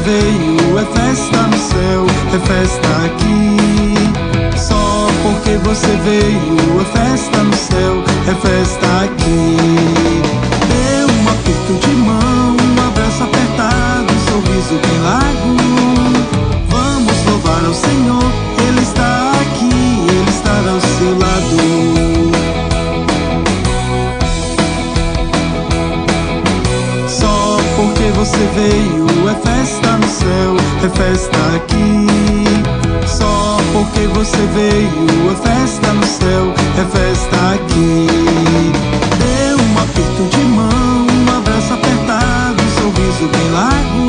veio, é festa no céu, é festa aqui. Só porque você veio, é festa no céu, é festa aqui. Dê um aperto de mão, um abraço apertado, um sorriso bem largo. Vamos louvar ao Senhor, Ele está aqui, Ele estará ao seu lado. Porque você veio, é festa no céu, é festa aqui. Só porque você veio, é festa no céu, é festa aqui. Dê um aperto de mão, um abraço apertado, um sorriso bem largo.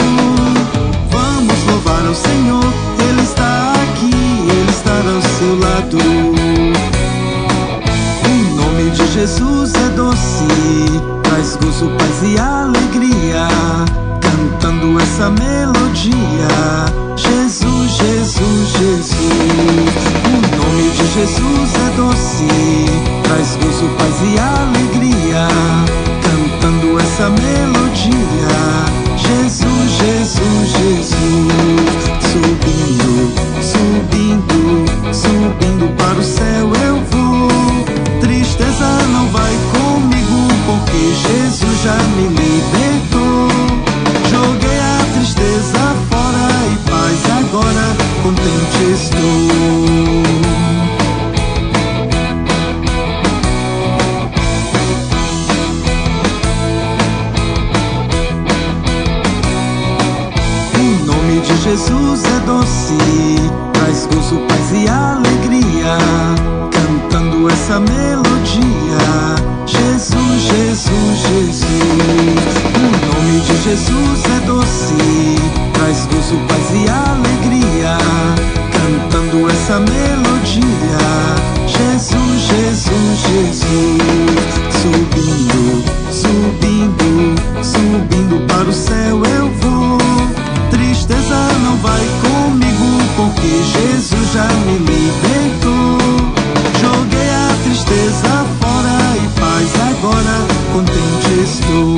Vamos louvar ao Senhor, Ele está aqui, Ele estará ao seu lado. O nome de Jesus é doce, traz gozo, paz e alegria, cantando essa melodia. Jesus, Jesus, Jesus. O nome de Jesus é doce, traz gozo, paz e alegria, cantando essa melodia. Jesus, Jesus, Jesus. Subindo, subindo, subindo para o céu eu vou. Tristeza não vai comigo, porque Jesus já me libertou. Joguei a tristeza fora e paz agora, contente estou. O nome de Jesus é doce, traz gozo, paz e alegria, cantando essa melodia. Jesus, Jesus, Jesus. O nome de Jesus é doce, traz gozo, paz e alegria, cantando essa melodia. Jesus, Jesus, Jesus. Subindo, subindo, subindo para o céu eu vou. Tristeza não vai comigo, porque Jesus já me libertou. Joguei a tristeza fora e paz agora, contente estou.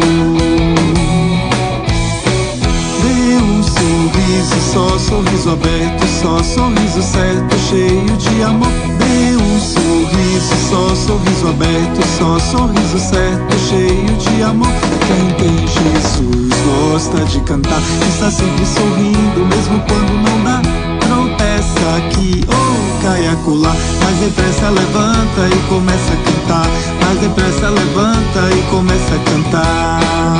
Dê um sorriso, só sorriso aberto, só sorriso certo, cheio de amor. Dê um sorriso, só sorriso aberto, só sorriso certo, cheio de amor. Quem tem Jesus gosta de cantar, está sempre sorrindo, mesmo quando não dá. Tropeça aqui ou cai acolá, mas depressa levanta e começa a cantar. Mais depressa levanta e começa a cantar.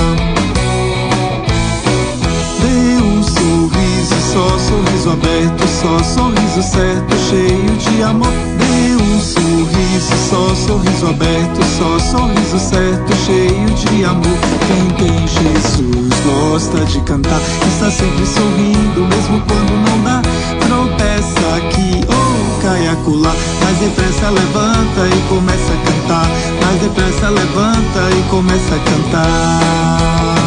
Dê um sorriso, só sorriso aberto, só sorriso certo, cheio de amor. Dê um sorriso, só sorriso aberto, só sorriso certo, cheio de amor. Quem tem Jesus gosta de cantar, está sempre sorrindo, mesmo quando não dá. Tropeça aqui ou cai acolá, mais depressa levanta e começa a cantar. Mais depressa levanta e começa a cantar.